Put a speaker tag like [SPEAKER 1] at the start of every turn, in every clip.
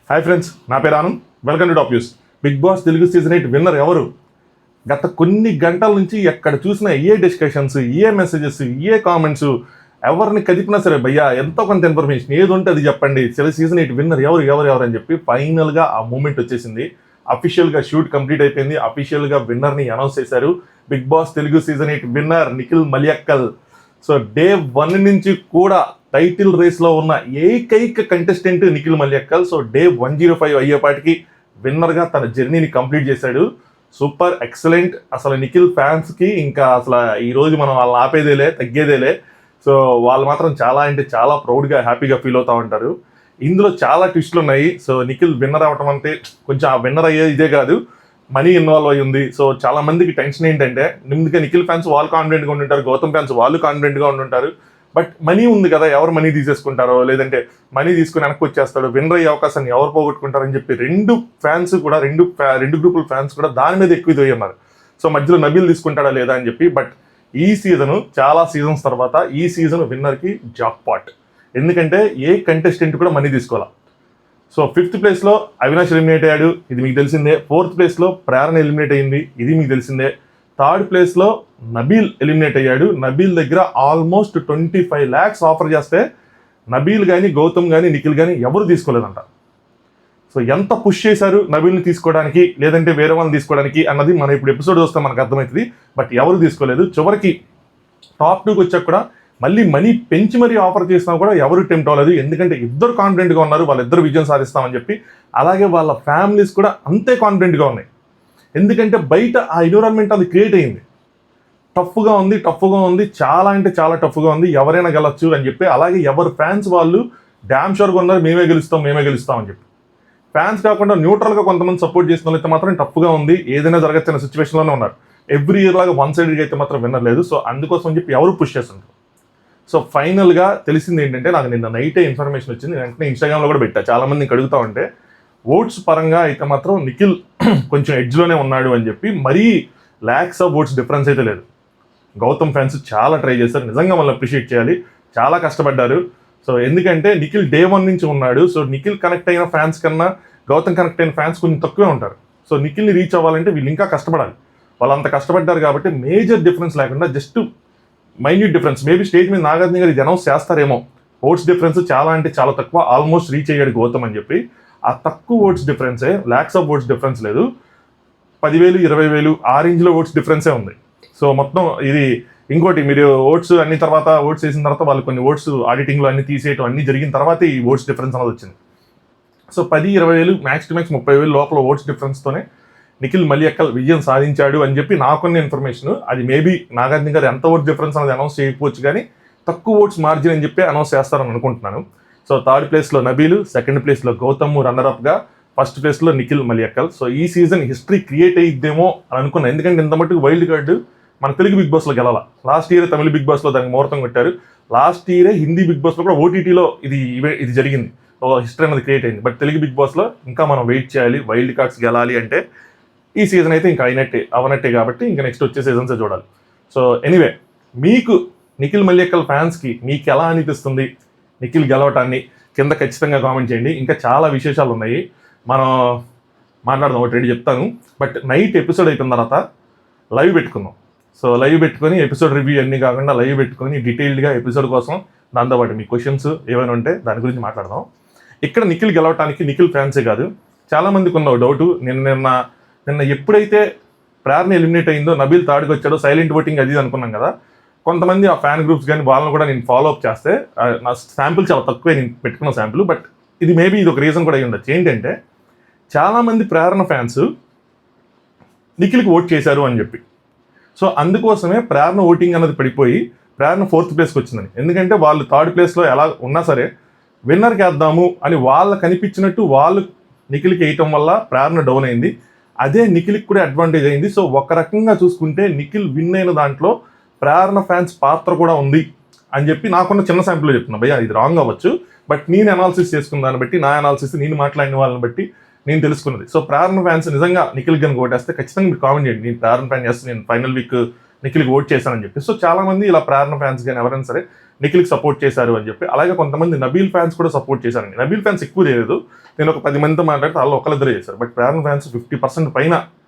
[SPEAKER 1] Hi friends, నా పేరు Anand. Welcome to top news. Bigg Boss Telugu season 8 winner ఎవరు? గత కొన్ని గంటల నుంచి ఎక్కడ చూసినా ఏ డిస్కషన్స్, ఏ మెసేజెస్, ఏ కామెంట్స్, ఎవరిని కదిపినా సరే భయ్యా ఎంతో కొంత ఇన్ఫర్మేషన్ ఏది ఉంటే అది చెప్పండి, సీజన్ 8 విన్నర్ ఎవరు ఎవరు ఎవరు అని చెప్పి ఫైనల్గా ఆ మూమెంట్ వచ్చేసింది. అఫీషియల్గా షూట్ కంప్లీట్ అయిపోయింది. అఫీషియల్గా విన్నర్ని అనౌన్స్ చేశారు. Bigg Boss Telugu season 8 winner Nikhil Maliyakkal. So day 1 నుంచి కూడా టైటిల్ రేస్లో ఉన్న ఏకైక contestant Nikhil Maliyakkal. So day 105 అయ్యేపాటికి విన్నర్గా తన జర్నీని కంప్లీట్ చేశాడు. Super excellent. అసలు నిఖిల్ ఫ్యాన్స్కి ఇంకా అసలు ఈరోజు మనం వాళ్ళని ఆపేదేలే, తగ్గేదేలే. సో వాళ్ళు మాత్రం చాలా అంటే చాలా ప్రౌడ్గా, హ్యాపీగా ఫీల్ అవుతూ ఉంటారు. ఇందులో చాలా ట్విస్టులు ఉన్నాయి. సో నిఖిల్ విన్నర్ అవ్వటం అంటే కొంచెం ఆ విన్నర్ అయ్యే ఇదే కాదు, మనీ ఇన్వాల్వ్ అయ్యి ఉంది. సో చాలా మందికి టెన్షన్ ఏంటంటే, ముందుగా నిఖిల్ ఫ్యాన్స్ వాళ్ళు కాన్ఫిడెంట్గా ఉంటుంటారు, గౌతమ్ ఫ్యాన్స్ వాళ్ళు కాన్ఫిడెంట్గా ఉంటుంటారు. బట్ మనీ ఉంది కదా, ఎవరు మనీ తీసేసుకుంటారో, లేదంటే మనీ తీసుకుని వెనక్కి వచ్చేస్తాడు, విన్నర్ అయ్యే అవకాశాన్ని ఎవరు పోగొట్టుకుంటారని చెప్పి రెండు గ్రూపుల ఫ్యాన్స్ కూడా దాని మీద ఎక్కువ ఇది ఉన్నారు. సో మధ్యలో నబీల్ తీసుకుంటాడా లేదా అని చెప్పి. బట్ ఈ సీజను చాలా సీజన్స్ తర్వాత ఈ సీజన్ విన్నర్కి జాక్ పాట్. ఎందుకంటే ఏ కంటెస్టెంట్ కూడా మనీ తీసుకోవాలి. సో 5th ప్లేస్లో అవినాష్ ఎలిమినేట్ అయ్యాడు, ఇది మీకు తెలిసిందే. 4th ప్లేస్లో ప్రేరణ ఎలిమినేట్ అయ్యింది, ఇది మీకు తెలిసిందే. 3rd ప్లేస్లో నబీల్ ఎలిమినేట్ అయ్యాడు. నబీల్ దగ్గర ఆల్మోస్ట్ 25 lakhs ఆఫర్ చేస్తే నబీల్ కానీ, గౌతమ్ కానీ, నిఖిల్ కానీ ఎవరు తీసుకోలేదంట. సో ఎంత పుష్ చేశారు నబీల్ని తీసుకోవడానికి, లేదంటే వేరే వాళ్ళని తీసుకోవడానికి అన్నది మనం ఇప్పుడు ఎపిసోడ్ వస్తే మనకు అర్థమవుతుంది. బట్ ఎవరు తీసుకోలేదు. చివరికి టాప్ 2కి వచ్చాక కూడా మళ్ళీ మనీ పెంచి మరీ ఆఫర్ చేసినా కూడా ఎవరు టెంప్ట్ అవ్వలేదు. ఎందుకంటే ఇద్దరు కాన్ఫిడెంట్గా ఉన్నారు, వాళ్ళిద్దరు విజయం సాధిస్తామని చెప్పి. అలాగే వాళ్ళ ఫ్యామిలీస్ కూడా అంతే కాన్ఫిడెంట్గా ఉన్నాయి. ఎందుకంటే బయట ఆ ఎన్విరాన్మెంట్ అది క్రియేట్ అయ్యింది. టఫ్గా ఉంది, చాలా అంటే చాలా టఫ్గా ఉంది, ఎవరైనా గెలవచ్చు అని చెప్పి. అలాగే ఎవరు ఫ్యాన్స్ వాళ్ళు డ్యామ్ షూర్గా ఉన్నారు, మేమే గెలుస్తాం అని చెప్పి. ఫ్యాన్స్ కాకుండా న్యూట్రల్గా కొంతమంది సపోర్ట్ చేసిన వాళ్ళైతే మాత్రం టఫ్గా ఉంది, ఏదైనా జరగచ్చన్న సిచ్యువేషన్లోనే ఉన్నారు. ఎవ్రీ ఇయర్ లాగా వన్ సైడెడ్గా అయితే మాత్రం విన్నర్ లేదు. సో అందుకోసం అని చెప్పి ఎవరు పుష్ చేస్తుంటారు. సో ఫైనల్గా తెలిసింది ఏంటంటే, నాకు నిన్న నైటే ఇన్ఫర్మేషన్ వచ్చింది, వెంటనే ఇన్స్టాగ్రామ్లో కూడా పెట్టా. చాలామంది ఇంక అడుగుతూ ఉంటే ఓట్స్ పరంగా అయితే మాత్రం నిఖిల్ కొంచెం ఎడ్జ్లోనే ఉన్నాడు అని చెప్పి. మరీ lakhs ఆఫ్ ఓట్స్ డిఫరెన్స్ అయితే లేదు. గౌతమ్ ఫ్యాన్స్ చాలా ట్రై చేశారు, నిజంగా వాళ్ళు అప్రిషియేట్ చేయాలి, చాలా కష్టపడ్డారు. సో ఎందుకంటే నిఖిల్ డే 1 నుంచి ఉన్నాడు. సో నిఖిల్ కనెక్ట్ అయిన ఫ్యాన్స్ కన్నా గౌతమ్ కనెక్ట్ అయిన ఫ్యాన్స్ కొంచెం తక్కువే ఉంటారు. సో నిఖిల్ని రీచ్ అవ్వాలంటే వీళ్ళు ఇంకా కష్టపడాలి. వాళ్ళు అంత కష్టపడ్డారు కాబట్టి మేజర్ డిఫరెన్స్ లేకుండా just minute difference. Maybe stage మీద నాగార్జున గారు ఇది అనౌన్స్ చేస్తారేమో. ఓట్స్ డిఫరెన్స్ చాలా అంటే చాలా తక్కువ, ఆల్మోస్ట్ రీచ్ అయ్యాడు గౌతమ్ అని చెప్పి. ఆ తక్కువ ఓట్స్ డిఫరెన్సే, lakhs ఆఫ్ ఓట్స్ డిఫరెన్స్ లేదు. 10,000, 20,000 ఆ రేంజ్లో ఓట్స్ డిఫరెన్సే ఉంది. సో మొత్తం ఇది ఇంకోటి, మీరు ఓట్స్ అన్ని తర్వాత ఓట్స్ వేసిన తర్వాత వాళ్ళు కొన్ని ఓట్స్ ఆడిటింగ్లో అన్ని తీసేయటం అన్ని జరిగిన తర్వాత ఈ ఓట్స్ డిఫరెన్స్ అనేది వచ్చింది. సో 10,000-20,000 మ్యాక్స్ టు మ్యాక్స్ 30,000 లోపల ఓట్స్ డిఫరెన్స్తోనే నిఖిల్ మలియక్కల్ విజయం సాధించాడు అని చెప్పి నాకున్న ఇన్ఫర్మేషన్. అది మేబీ నాగార్జున గారు ఎంత ఓట్స్ డిఫరెన్స్ అనేది అనౌన్స్ చేయకపోవచ్చు, కానీ తక్కువ ఓట్స్ మార్జిన్ అని చెప్పి అనౌన్స్ చేస్తారని అనుకుంటున్నాను. సో 3rd ప్లేస్లో నబీలు, 2nd ప్లేస్లో గౌతమ్, రన్నర్అప్గా 1st ప్లేస్లో నిఖిల్ మలియక్కల్. సో ఈ సీజన్ హిస్టరీ క్రియేట్ అయ్యిద్దేమో అని అనుకున్నాను. ఎందుకంటే ఇంత మట్టుకు వైల్డ్ కార్డు మన తెలుగు బిగ్ బాస్లో గెలాల. లాస్ట్ ఇయర్ తమిళ బిగ్ బాస్లో దానికి ముహూర్తం కొట్టారు. లాస్ట్ ఇయరే హిందీ బిగ్ బాస్లో కూడా ఓటీటీలో ఇది జరిగింది. హిస్టరీ అనేది క్రియేట్ అయింది. బట్ తెలుగు బిగ్ బాస్లో ఇంకా మనం వెయిట్ చేయాలి. వైల్డ్ కార్డ్స్ గెలాలి అంటే ఈ సీజన్ అయితే ఇంకా అవనట్టే కాబట్టి ఇంకా నెక్స్ట్ వచ్చే సీజన్సే చూడాలి. సో ఎనీవే, మీకు నిఖిల్ మలియక్కల్ ఫ్యాన్స్కి మీకు ఎలా అనిపిస్తుంది నిఖిల్ గెలవటాన్ని కింద ఖచ్చితంగా కామెంట్ చేయండి. ఇంకా చాలా విశేషాలు ఉన్నాయి, మనం మాట్లాడదాం. ఒకటి రెండు చెప్తాను. బట్ నైట్ ఎపిసోడ్ అయిపోయిన తర్వాత లైవ్ పెట్టుకుందాం. సో లైవ్ పెట్టుకొని ఎపిసోడ్ రివ్యూ అన్నీ కాకుండా లైవ్ పెట్టుకొని డీటెయిల్డ్గా ఎపిసోడ్ కోసం, దాంతోపాటు మీ క్వశ్చన్స్ ఏమైనా ఉంటే దాని గురించి మాట్లాడదాం. ఇక్కడ నిఖిల్ గెలవటానికి నిఖిల్ ఫ్యాన్సే కాదు, చాలామందికి ఉన్న డౌటు. నిన్న ఎప్పుడైతే ప్రేరణ ఎలిమినేట్ అయిందో, నబీల్ 3rdకి వచ్చాడో, సైలెంట్ ఓటింగ్ అది అనుకున్నాం కదా. కొంతమంది ఆ ఫ్యాన్ గ్రూప్స్ కానీ వాళ్ళని కూడా నేను ఫాలో అప్ చేస్తే, నా శాంపుల్ చాలా తక్కువే నేను పెట్టుకున్న శాంపుల్. బట్ ఇది మేబీ ఇది ఒక రీజన్ కూడా అయ్యి ఉండొచ్చు. ఏంటంటే చాలామంది ప్రేరణ ఫ్యాన్స్ నిఖిల్కి ఓట్ చేశారు అని చెప్పి. సో అందుకోసమే ప్రేరణ ఓటింగ్ అన్నది పడిపోయి ప్రేరణ 4th ప్లేస్కి వచ్చిందని. ఎందుకంటే వాళ్ళు 3rd ప్లేస్లో ఎలా ఉన్నా సరే విన్నర్కి వేద్దాము అని వాళ్ళకి అనిపించినట్టు వాళ్ళు నిఖిల్కి వేయటం వల్ల ప్రేరణ డౌన్ అయింది. అదే నిఖిల్కి కూడా అడ్వాంటేజ్ అయింది. సో ఒక రకంగా చూసుకుంటే నిఖిల్ విన్ అయిన దాంట్లో ప్రేరణ ఫ్యాన్స్ పాత్ర కూడా ఉంది అని చెప్పి నాకున్న చిన్న శాంపుల్లో చెప్తున్నా. భయ్యా ఇది రాంగ్ అవ్వచ్చు, బట్ నేను అనాలిసిస్ చేసుకున్న దాన్ని బట్టి, నా అనాలిసిస్ నేను మాట్లాడిన వాళ్ళని బట్టి నేను తెలుసుకున్నది. సో ప్రేరణ ఫ్యాన్స్ నిజంగా నిఖిల్ కనుక ఓటేస్తే ఖచ్చితంగా మీరు కామెంట్ చేయండి, నేను ప్రేరణ ఫ్యాన్ చేస్తే నేను ఫైనల్ వీక్ నిఖిల్కి ఓట్ చేశానని చెప్పి. సో చాలామంది ఇలా ప్రేరణ ఫ్యాన్స్ కానీ ఎవరైనా సరే నిఖిల్కి సపోర్ట్ చేశారు అని చెప్పి. అలాగే కొంతమంది నబీల్ ఫ్యాన్స్ కూడా సపోర్ట్ చేశారండి. నబీల్ ఫ్యాన్స్ ఎక్కువ లేదు, నేను ఒక 10 మందితో మాట్లాడితే వాళ్ళు ఒకళ్ళిద్దరే చేశారు. బట్ ప్రేరణ ఫ్యాన్స్ 50% పైన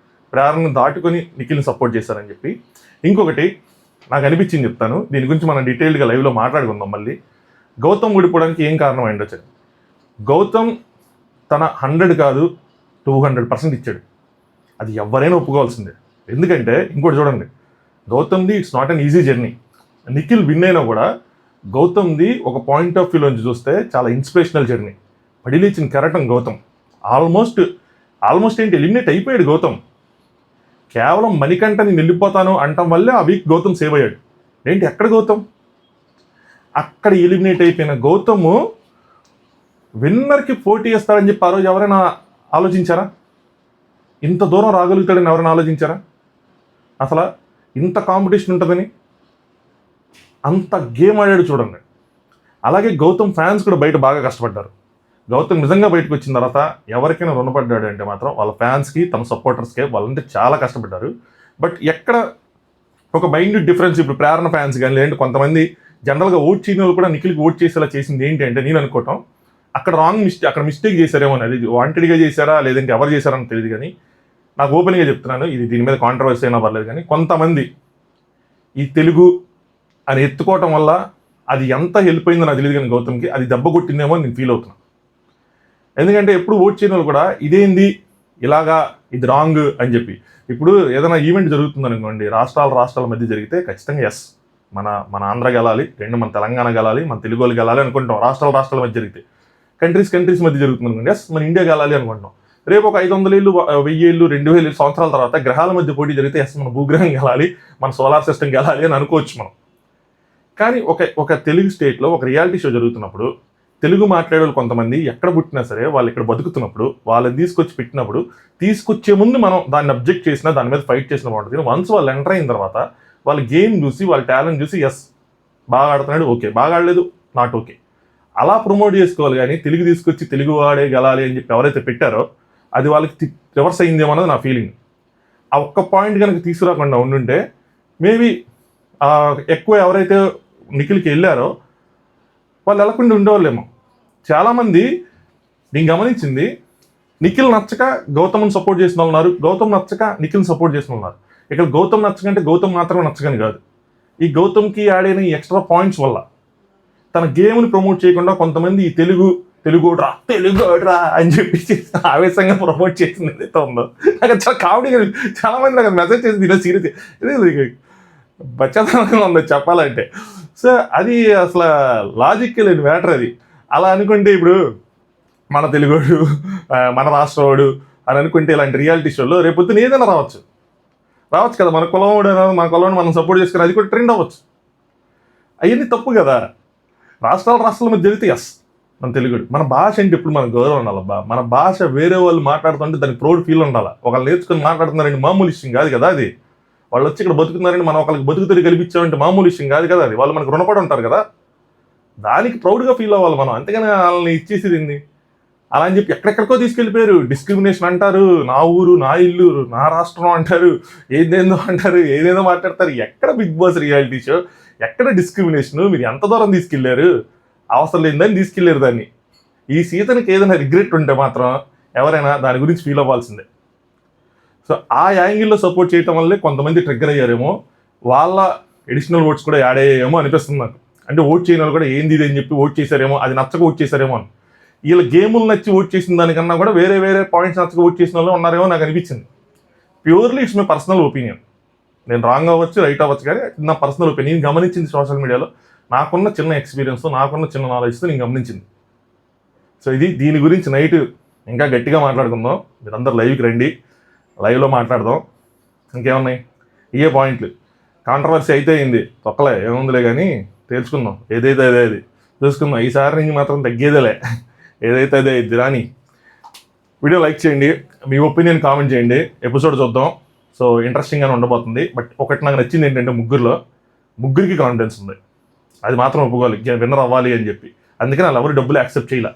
[SPEAKER 1] ప్రేరణను దాటుకొని నిఖిల్ని సపోర్ట్ చేశారని చెప్పి. ఇంకొకటి నాకు అనిపించింది చెప్తాను, దీని గురించి మనం డీటెయిల్డ్గా లైవ్లో మాట్లాడుకుందాం. మళ్ళీ గౌతమ్ ఓడిపోవడానికి ఏం కారణం అయిండొచ్చు. గౌతమ్ తన 100 కాదు 200% ఇచ్చాడు, అది ఎవరైనా ఒప్పుకోవాల్సిందే. ఎందుకంటే ఇంకోటి చూడండి, గౌతమ్ది it's not an easy journey. Nikhil win అయినా కూడా గౌతమ్ది ఒక పాయింట్ ఆఫ్ వ్యూలోంచి చూస్తే చాలా ఇన్స్పిరేషనల్ జర్నీ. పడిలేచిన కెరటం గౌతమ్. ఆల్మోస్ట్ ఏంటి ఎలిమినేట్ అయిపోయాడు గౌతమ్. కేవలం మణికంఠని వెళ్ళిపోతాను అంటం వల్లే ఆ వీక్ గౌతమ్ సేవ్ అయ్యాడు. ఏంటి ఎక్కడ గౌతమ్? అక్కడ ఎలిమినేట్ అయిపోయిన గౌతమ్ విన్నర్కి పోటీ చేస్తారని చెప్పి ఆ రోజు ఎవరైనా ఆలోచించారా? ఇంత దూరం రాగలుగుతాడని ఎవరైనా ఆలోచించారా? అసలు ఇంత కాంపిటీషన్ ఉంటుందని అంత గేమ్ ఆడాడు చూడండి. అలాగే గౌతమ్ ఫ్యాన్స్ కూడా బయట బాగా కష్టపడ్డారు. గౌతమ్ నిజంగా బయటకు వచ్చిన తర్వాత ఎవరికైనా రుణపడ్డాడు అంటే మాత్రం వాళ్ళ ఫ్యాన్స్కి, తమ సపోర్టర్స్కే, వాళ్ళంటే చాలా కష్టపడ్డారు. బట్ ఎక్కడ ఒక మైండ్ డిఫరెన్స్, ఇప్పుడు ప్రేరణ ఫ్యాన్స్ కానీ లేదంటే కొంతమంది జనరల్గా ఓట్ చేయని వాళ్ళు కూడా నిఖిల్కి ఓట్ చేసేలా చేసింది ఏంటి అంటే, నేను అనుకోవటం అక్కడ మిస్టేక్ చేశారేమో. అది వాంటెడ్గా చేశారా లేదంటే ఎవరు చేశారని తెలియదు, కానీ నాకు ఓపెన్గా చెప్తున్నాను, ఇది దీని మీద కాంట్రవర్సీ అయినా పర్లేదు, కానీ కొంతమంది ఈ తెలుగు అని ఎత్తుకోవటం వల్ల అది ఎంత హెల్ప్ అయిందో నాకు తెలియదు, కానీ గౌతమ్కి అది దెబ్బ కొట్టిందేమో నేను ఫీల్ అవుతున్నాను. ఎందుకంటే ఎప్పుడు ఓట్ చేయని వాళ్ళు కూడా ఇదేంది ఇలాగా, ఇది రాంగ్ అని చెప్పి. ఇప్పుడు ఏదైనా ఈవెంట్ జరుగుతుందనుకోండి, రాష్ట్రాల మధ్య జరిగితే ఖచ్చితంగా ఎస్ మన ఆంధ్ర గెలాలి, మన తెలంగాణ గెలాలి, మన తెలుగు వాళ్ళు గెలాలి అనుకుంటాం. రాష్ట్రాల మధ్య జరిగితే, కంట్రీస్ మధ్య జరుగుతుంది అనుకోండి, ఎస్ మన ఇండియా గెలాలి అనుకుంటాం. రేపు ఒక 500 ఏళ్ళు, 1000 ఏళ్ళు, 2000 సంవత్సరాల తర్వాత గ్రహాల మధ్య పోటీ జరిగితే ఎస్ మన భూగ్రహం గెలాలి, మన సోలార్ సిస్టమ్ గెలాలి అని అనుకోవచ్చు మనం. కానీ ఒక తెలుగు స్టేట్లో ఒక రియాలిటీ షో జరుగుతున్నప్పుడు తెలుగు మాట్లాడే వాళ్ళు కొంతమంది ఎక్కడ పుట్టినా సరే వాళ్ళు ఇక్కడ బతుకుతున్నప్పుడు వాళ్ళని తీసుకొచ్చి పెట్టినప్పుడు, తీసుకొచ్చే ముందు మనం దాన్ని అబ్జెక్ట్ చేసినా, దాని మీద ఫైట్ చేసినా బాగుంటుంది. వన్స్ వాళ్ళు ఎంటర్ అయిన తర్వాత వాళ్ళ గేమ్ చూసి, వాళ్ళ టాలెంట్ చూసి ఎస్ బాగా ఆడుతున్నాడు, ఓకే, బాగా ఆడలేదు, నాట్ ఓకే, అలా ప్రమోట్ చేసుకోవాలి. కానీ తెలుగు తీసుకొచ్చి తెలుగు వాడే గెలాలి అని చెప్పి ఎవరైతే పెట్టారో అది వాళ్ళకి రివర్స్ అయిందేమో అన్నది నా ఫీలింగ్. ఆ ఒక్క పాయింట్ కనుక తీసుకురాకుండా ఉండుంటే మేబీ ఎక్కువ ఎవరైతే నిఖిల్కి వెళ్ళారో వాళ్ళు వెళ్ళకుండా ఉండేవాళ్ళేమో. చాలామంది నేను గమనించింది, నిఖిల్ నచ్చక గౌతమ్ని సపోర్ట్ చేసిన వాళ్ళు ఉన్నారు, గౌతమ్ నచ్చక నిఖిల్ని సపోర్ట్ చేసిన ఉన్నారు. ఇక్కడ గౌతమ్ నచ్చకంటే గౌతమ్ మాత్రమే నచ్చకని కాదు, ఈ గౌతమ్కి యాడ్ అయిన ఈ ఎక్స్ట్రా పాయింట్స్ వల్ల తన గేమ్ని ప్రమోట్ చేయకుండా కొంతమంది ఈ తెలుగోడ్రా అని చెప్పి ఆవేశంగా ప్రమోట్ చేసింది ఏదైతే ఉందో, నాకు చాలా కామెడీగా, చాలా మంది నాకు మెసేజ్ చేసింది ఇలా సీరియస్, ఇది బచ్చతనంగా ఉందో చెప్పాలంటే. సో అది అసలు లాజిక్ లేని మ్యాటర్ అది. అలా అనుకుంటే ఇప్పుడు మన తెలుగోడు, మన రాష్ట్రవాడు అని అనుకుంటే ఇలాంటి రియాలిటీ షోలో రేపొద్దున ఏదైనా రావచ్చు కదా. మన కులం మనం సపోర్ట్ చేసుకుని అది కూడా ట్రెండ్ అవ్వచ్చు. అవన్నీ తప్పు కదా. రాష్ట్రాల మధ్య జరిగితే ఎస్ మన తెలుగుడు, మన భాష అంటే ఇప్పుడు మనకు గౌరవం ఉండాలబ్బా. మన భాష వేరే వాళ్ళు మాట్లాడుతుంటే దానికి ప్రౌడ్ ఫీల్ ఉండాలి. ఒకళ్ళు నేర్చుకుని మాట్లాడుతున్నారంటే మామూలు విషయం కాదు కదా అది. వాళ్ళు వచ్చి ఇక్కడ బతుకుతున్నారంటే మనం ఒకళ్ళకి బతుకుతూ కల్పించామంటే మామూలు విషయం కాదు కదా అది. వాళ్ళు మనకు రుణపడి ఉంటారు కదా, దానికి ప్రౌడ్గా ఫీల్ అవ్వాలి మనం. అంతేగాని వాళ్ళని ఇచ్చేసేది ఏంది అలా అని చెప్పి ఎక్కడెక్కడికో తీసుకెళ్ళిపోయారు. డిస్క్రిమినేషన్ అంటారు, నా ఊరు, నా ఇల్లు, నా రాష్ట్రం అంటారు, ఏదేందో అంటారు, ఏదేదో మాట్లాడతారు. ఎక్కడ బిగ్ బాస్ రియాలిటీ షో, ఎక్కడ డిస్క్రిమినేషన్? మీరు ఎంత దూరం తీసుకెళ్లారు? అవసరం లేదని తీసుకెళ్లారు దాన్ని. ఈ సీజన్కి ఏదైనా రిగ్రెట్ ఉంటే మాత్రం ఎవరైనా దాని గురించి ఫీల్ అవ్వాల్సిందే. సో ఆ యాంగిల్లో సపోర్ట్ చేయటం వల్లే కొంతమంది ట్రిగ్గర్ అయ్యారేమో, వాళ్ళ ఎడిషనల్ ఓట్స్ కూడా యాడ్ అయ్యాయేమో అనిపిస్తుంది నాకు. అంటే ఓట్ చేయని వాళ్ళు కూడా ఏంది ఇది అని చెప్పి ఓట్ చేశారేమో, అది నచ్చక ఓట్ చేశారేమో అని. వీళ్ళ గేములు నచ్చి ఓట్ చేసిన దానికన్నా కూడా వేరే పాయింట్స్ నచ్చక ఓట్ చేసిన వాళ్ళు ఉన్నారేమో నాకు అనిపించింది. Purely it's my personal opinion. నేను రాంగ్ అవ్వచ్చు, రైట్ అవ్వచ్చు, కానీ నా పర్సనల్ ఒపీనియన్. నేను గమనించింది సోషల్ మీడియాలో, నాకున్న చిన్న ఎక్స్పీరియన్స్, నాకున్న చిన్న నాలెడ్జ్తో నేను గమనించింది. సో ఇది దీని గురించి నైట్ ఇంకా గట్టిగా మాట్లాడుకుందాం. మీరందరూ లైవ్కి రండి, లైవ్లో మాట్లాడదాం. ఇంకేమున్నాయి ఇవే పాయింట్లు. కాంట్రవర్సీ అయితే అయింది, తొక్కలే ఏముందిలే, కానీ తేల్చుకుందాం. ఏదైతే అదే అది చూసుకుందాం. ఈసారి నుంచి మాత్రం తగ్గేదేలే, ఏదైతే అదే ఇది రాని. వీడియో లైక్ చేయండి, మీ ఒపీనియన్ కామెంట్ చేయండి, ఎపిసోడ్ చూద్దాం. సో ఇంట్రెస్టింగ్గానే ఉండబోతుంది. బట్ ఒకటి నాకు నచ్చింది ఏంటంటే ముగ్గురికి కాన్ఫిడెన్స్ ఉంది, అది మాత్రం ఒప్పుకోవాలి, విన్నర్ అవ్వాలి అని చెప్పి. అందుకని వాళ్ళు ఎవరు డబ్బులు యాక్సెప్ట్ చేయాల.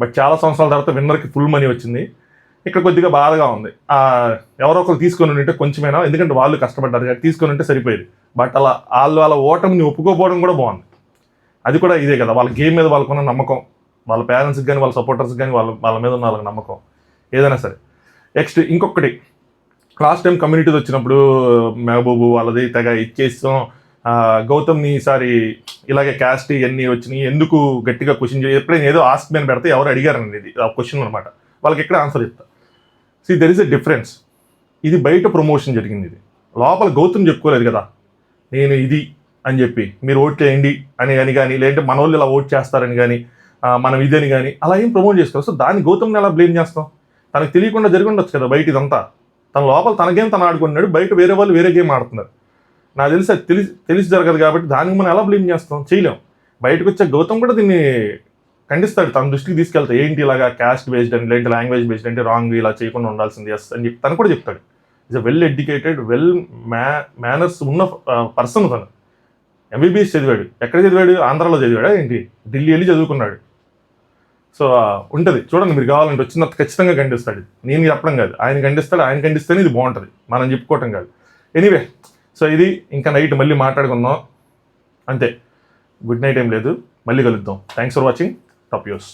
[SPEAKER 1] బట్ చాలా సంవత్సరాల తర్వాత విన్నర్కి ఫుల్ మనీ వచ్చింది. ఇక్కడ కొద్దిగా బాధగా ఉంది. ఎవరో ఒకరు తీసుకొని ఉంటే కొంచెమైనా, ఎందుకంటే వాళ్ళు కష్టపడ్డారు కాబట్టి తీసుకొని ఉంటే సరిపోయేది. బట్ అలా వాళ్ళ ఓటమిని ఒప్పుకోపోవడం కూడా బాగుంది. అది కూడా ఇదే కదా, వాళ్ళ గేమ్ మీద వాళ్ళకున్న నమ్మకం, వాళ్ళ పేరెంట్స్కి కానీ వాళ్ళ సపోర్టర్స్కి కానీ వాళ్ళ మీద ఉన్న వాళ్ళకి నమ్మకం ఏదైనా సరే. నెక్స్ట్ ఇంకొకటి, లాస్ట్ టైం కమ్యూనిటీస్ వచ్చినప్పుడు మెహబూబు వాళ్ళది తెగ ఇచ్చేస్తాం, గౌతమ్ని ఈసారి ఇలాగే క్యాస్ట్ ఇవన్నీ వచ్చినాయి ఎందుకు గట్టిగా క్వశ్చన్ ఎప్పుడైనా ఏదో ఆస్క్ మీద పెడితే ఎవరు అడిగారండి ఇది ఆ క్వశ్చన్ అనమాట, వాళ్ళకి ఎక్కడ ఆన్సర్ చెప్తా. There is a difference. ఇది బయట ప్రమోషన్ జరిగింది, ఇది లోపల గౌతమ్ చెప్పుకోలేదు కదా నేను ఇది అని చెప్పి మీరు ఓట్ చేయండి అని కానీ లేదంటే మన వాళ్ళు ఇలా ఓట్ చేస్తారని కానీ మనం ఇదని కానీ అలా ఏం ప్రమోట్ చేసుకోవాలి. సో దాన్ని గౌతమ్ని ఎలా బ్లేమ్ చేస్తాం, తనకు తెలియకుండా జరిగి ఉండొచ్చు కదా బయట ఇదంతా. తన లోపల తన గేమ్ తను ఆడుకున్నాడు, బయట వేరే వాళ్ళు వేరే గేమ్ ఆడుతున్నారు. నాకు తెలిసి అది తెలిసి జరగదు కాబట్టి దానికి మనం ఎలా బ్లేమ్ చేస్తాం, చేయలేం. బయటకు వచ్చే గౌతమ్ కూడా దీన్ని ఖండిస్తాడు, తన దృష్టికి తీసుకెళ్తాడు, ఏంటి ఇలాగా క్యాస్ట్ బేస్డ్ అని లేదంటే లాంగ్వేజ్ బేస్డ్ అంటే రాంగ్, ఇలా చేయకుండా ఉండాల్సింది ఎస్ అని చెప్పి తను కూడా చెప్తాడు. Is a well educated well manners ఉన్న పర్సన్ తను. ఎంబీబీఎస్ చదివాడు, ఎక్కడ చదివాడు, ఆంధ్రాలో చదివాడా ఏంటి, ఢిల్లీ వెళ్ళి చదువుకున్నాడు. సో ఉంటుంది చూడండి, మీరు కావాలంటే వచ్చిన ఖచ్చితంగా ఖండిస్తాడు, నేను చెప్పడం కాదు, ఆయన ఖండిస్తాడు, ఆయన ఖండిస్తేనే ఇది బాగుంటుంది, మనం చెప్పుకోవటం కాదు. ఎనీవే, సో ఇది ఇంకా నైట్ మళ్ళీ మాట్లాడుకుందాం అంతే, గుడ్ నైట్ ఏం లేదు, మళ్ళీ కలుద్దాం. Thanks for watching top news.